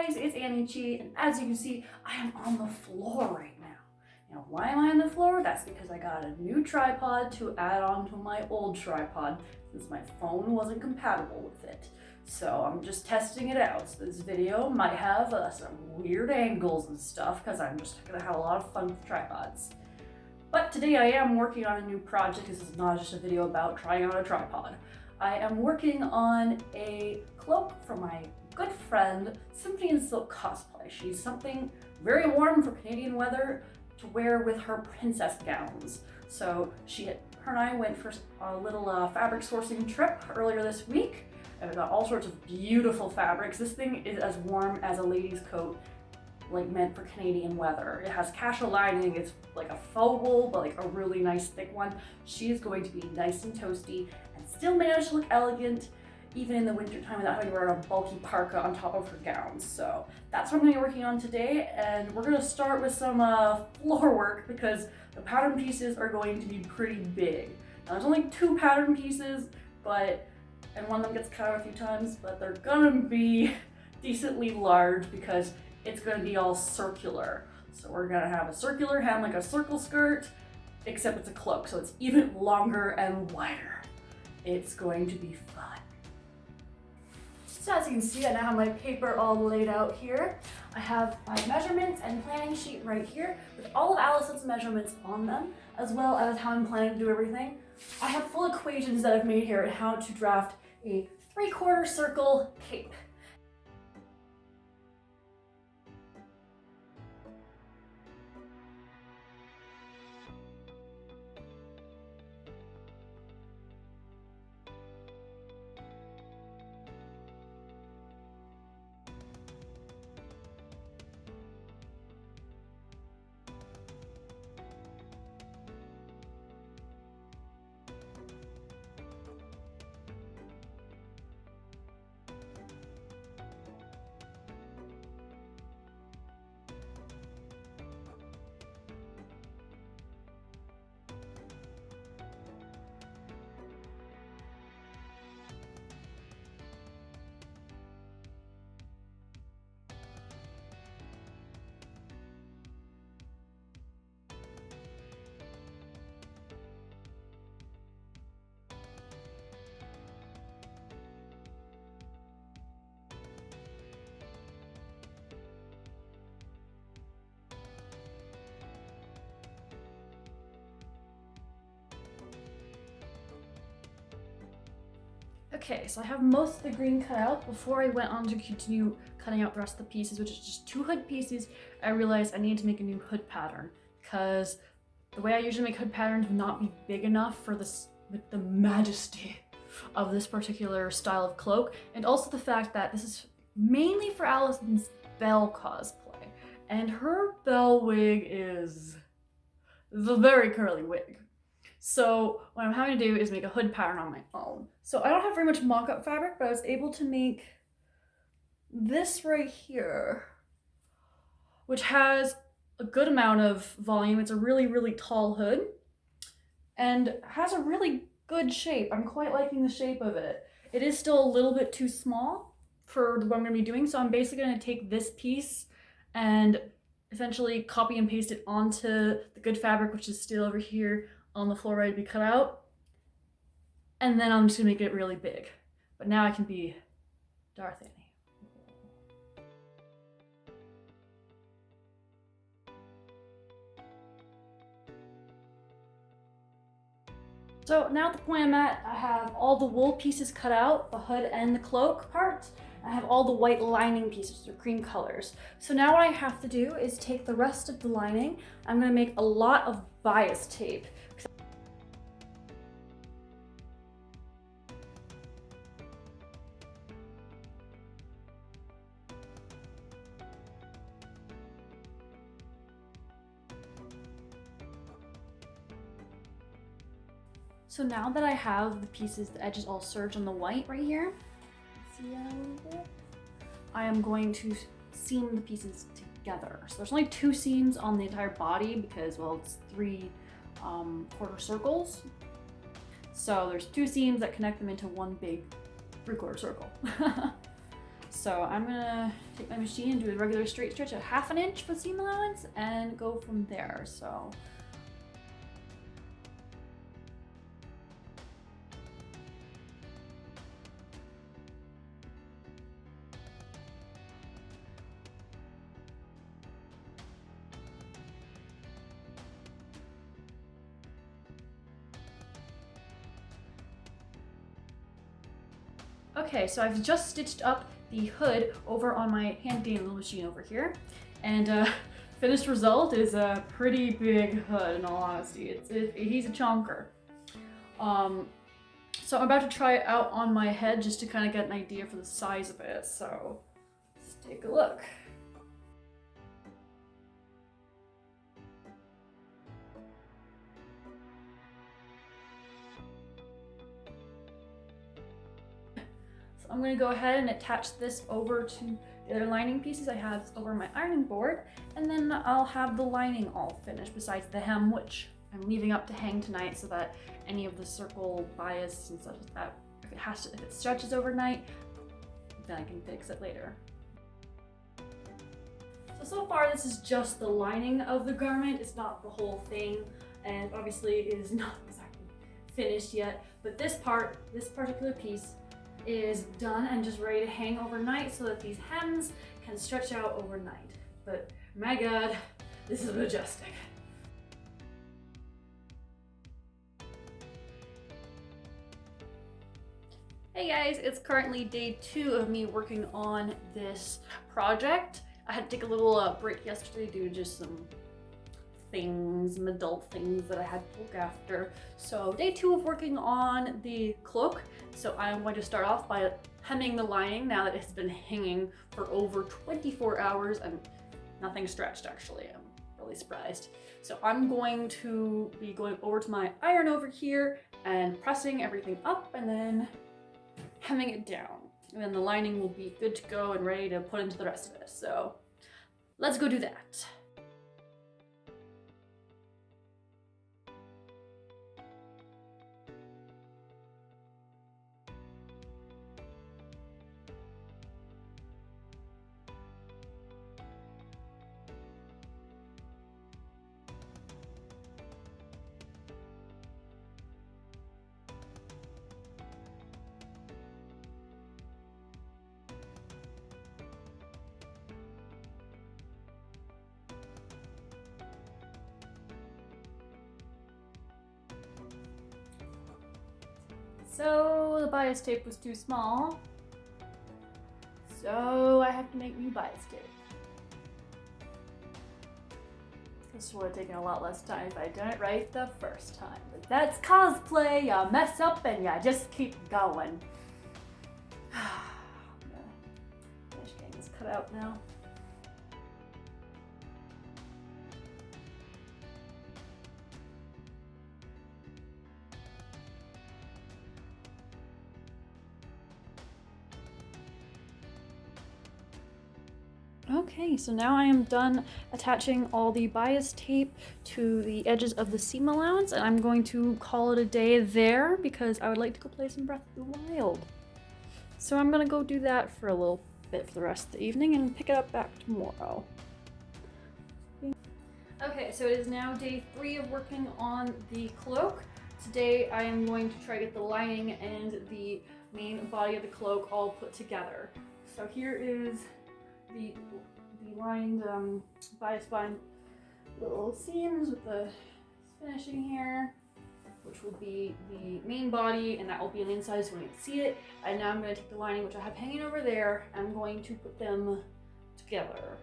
guys, it's Annie, and as you can see, I am on the floor right now. Now, why am I on the floor? That's because I got a new tripod to add on to my old tripod since my phone wasn't compatible with it. So I'm just testing it out. So this video might have some weird angles and stuff because I'm just gonna have a lot of fun with tripods. But today I am working on a new project. This is not just a video about trying out a tripod. I am working on a cloak for my good friend Symphony and Silk cosplay. She's something very warm for Canadian weather to wear with her princess gowns. So her and I went for a little fabric sourcing trip earlier this week. And we got all sorts of beautiful fabrics. This thing is as warm as a lady's coat, like meant for Canadian weather. It has casual lining. It's like a faux wool, but like a really nice thick one. She's going to be nice and toasty and still manage to look elegant even in the winter time without having to wear a bulky parka on top of her gowns. So that's what I'm gonna be working on today. And we're gonna start with some floor work because the pattern pieces are going to be pretty big. Now there's only 2 pattern pieces, and one of them gets cut out a few times, but they're gonna be decently large because it's gonna be all circular. So we're gonna have a circular hem like a circle skirt, except it's a cloak, so it's even longer and wider. It's going to be fun. So as you can see, I now have my paper all laid out here. I have my measurements and planning sheet right here with all of Allison's measurements on them, as well as how I'm planning to do everything. I have full equations that I've made here on how to draft a 3/4 circle cape. Okay, so I have most of the green cut out. Before I went on to continue cutting out the rest of the pieces, which is just 2 hood pieces, I realized I needed to make a new hood pattern because the way I usually make hood patterns would not be big enough for this, with the majesty of this particular style of cloak, and also the fact that this is mainly for Allison's Belle cosplay, and her Belle wig is the very curly wig. So what I'm having to do is make a hood pattern on my own. So I don't have very much mock-up fabric, but I was able to make this right here, which has a good amount of volume. It's a really, really tall hood and has a really good shape. I'm quite liking the shape of it. It is still a little bit too small for what I'm gonna be doing. So I'm basically gonna take this piece and essentially copy and paste it onto the good fabric, which is still over here on the floor ready to be cut out, and then I'm just gonna make it really big. But now I can be Darth Annie. So now at the point I'm at, I have all the wool pieces cut out, the hood and the cloak part. I have all the white lining pieces, or cream colors. So now what I have to do is take the rest of the lining. I'm gonna make a lot of bias tape. So now that I have the pieces, the edges all serged on the white right here, see that a little bit? I am going to seam the pieces together. So there's only 2 seams on the entire body because, well, it's 3 quarter circles. So there's 2 seams that connect them into one big 3/4 circle. So I'm gonna take my machine and do a regular straight stretch at 1/2 inch for seam allowance and go from there. So okay, so I've just stitched up the hood over on my handy little machine over here, and finished result is a pretty big hood. In all honesty, he's a chonker. So I'm about to try it out on my head just to kind of get an idea for the size of it. So let's take a look. I'm going to go ahead and attach this over to the other lining pieces I have over my ironing board, and then I'll have the lining all finished besides the hem, which I'm leaving up to hang tonight so that any of the circle bias and such like that, if it stretches overnight, then I can fix it later. So far this is just the lining of the garment. It's not the whole thing, and obviously it is not exactly finished yet, but this particular piece is done and just ready to hang overnight so that these hems can stretch out overnight. But my God, this is majestic. Hey guys, it's currently day 2 of me working on this project. I had to take a little break yesterday due to just some adult things that I had to look after. So day 2 of working on the cloak. So I'm going to start off by hemming the lining now that it's been hanging for over 24 hours and nothing stretched actually. I'm really surprised. So I'm going to be going over to my iron over here and pressing everything up and then hemming it down. And then the lining will be good to go and ready to put into the rest of it. So let's go do that. So the bias tape was too small, so I have to make new bias tape. This would have taken a lot less time if I'd done it right the first time, but that's cosplay. You mess up and you just keep going. I'm gonna finish getting this cut out now. Okay, so now I am done attaching all the bias tape to the edges of the seam allowance, and I'm going to call it a day there because I would like to go play some Breath of the Wild. So I'm gonna go do that for a little bit for the rest of the evening and pick it up back tomorrow. Okay, so it is now day 3 of working on the cloak. Today I am going to try to get the lining and the main body of the cloak all put together. So here is the lined bias bind little seams with the finishing here, which will be the main body, and that will be on the inside so you can see it. And now I'm going to take the lining, which I have hanging over there, and I'm going to put them together.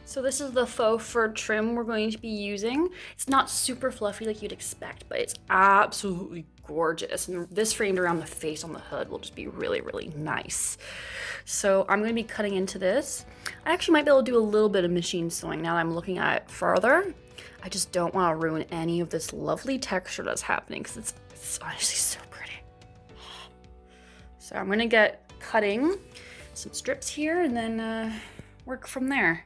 So this is the faux fur trim we're going to be using. It's not super fluffy like you'd expect, but it's absolutely gorgeous. And this framed around the face on the hood will just be really, really nice. So I'm going to be cutting into this. I actually might be able to do a little bit of machine sewing now that I'm looking at it further. I just don't want to ruin any of this lovely texture that's happening because it's honestly so pretty. So I'm going to get cutting some strips here and then work from there.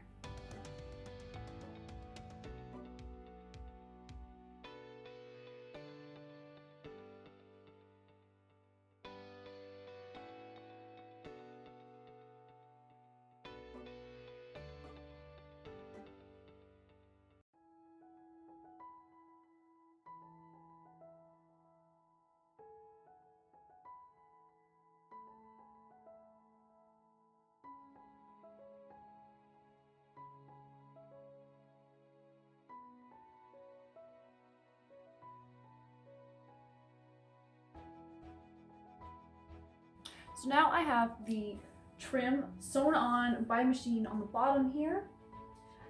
So now I have the trim sewn on by machine on the bottom here,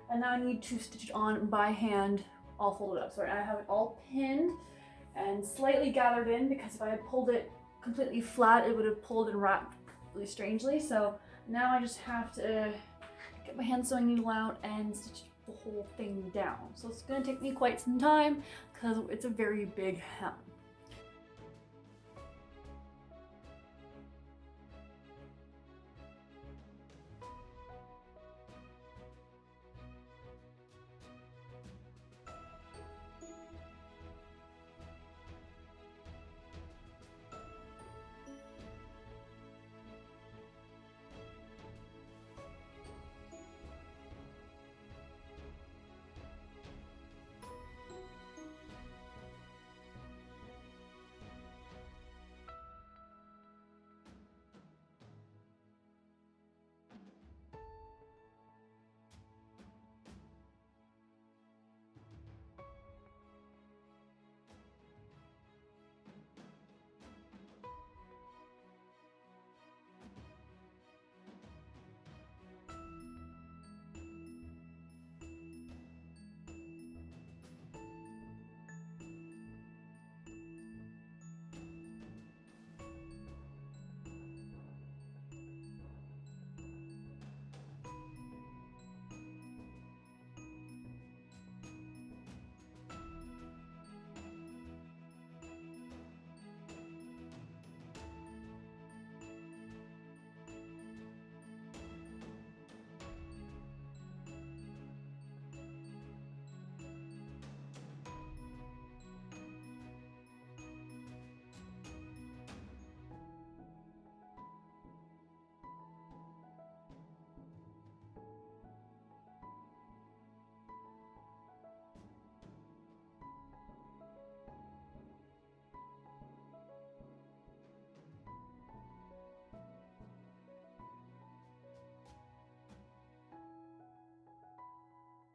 and now I need to stitch it on by hand, all folded up. So I have it all pinned and slightly gathered in because if I had pulled it completely flat, it would have pulled and wrapped really strangely. So now I just have to get my hand sewing needle out and stitch the whole thing down. So it's going to take me quite some time because it's a very big hem.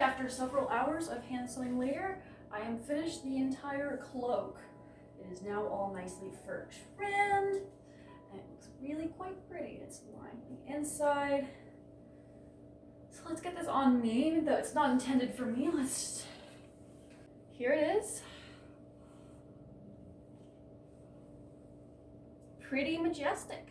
After several hours of hand sewing later, I am finished the entire cloak. It is now all nicely fur trimmed, and it looks really quite pretty. It's lined on the inside. So let's get this on me, even though it's not intended for me. Here it is. Pretty majestic.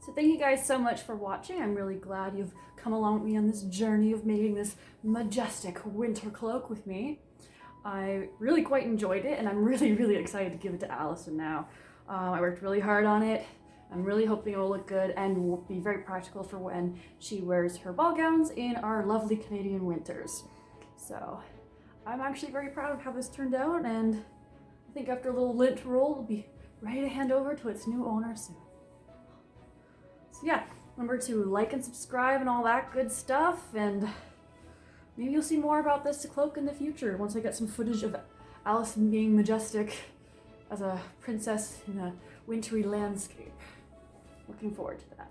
So thank you guys so much for watching. I'm really glad you've come along with me on this journey of making this majestic winter cloak with me. I really quite enjoyed it, and I'm really, really excited to give it to Allison now. I worked really hard on it. I'm really hoping it will look good and will be very practical for when she wears her ball gowns in our lovely Canadian winters. So I'm actually very proud of how this turned out, and I think after a little lint roll, it'll be ready to hand over to its new owner soon. So yeah, remember to like and subscribe and all that good stuff, and maybe you'll see more about this cloak in the future once I get some footage of Allison being majestic as a princess in a wintry landscape. Looking forward to that.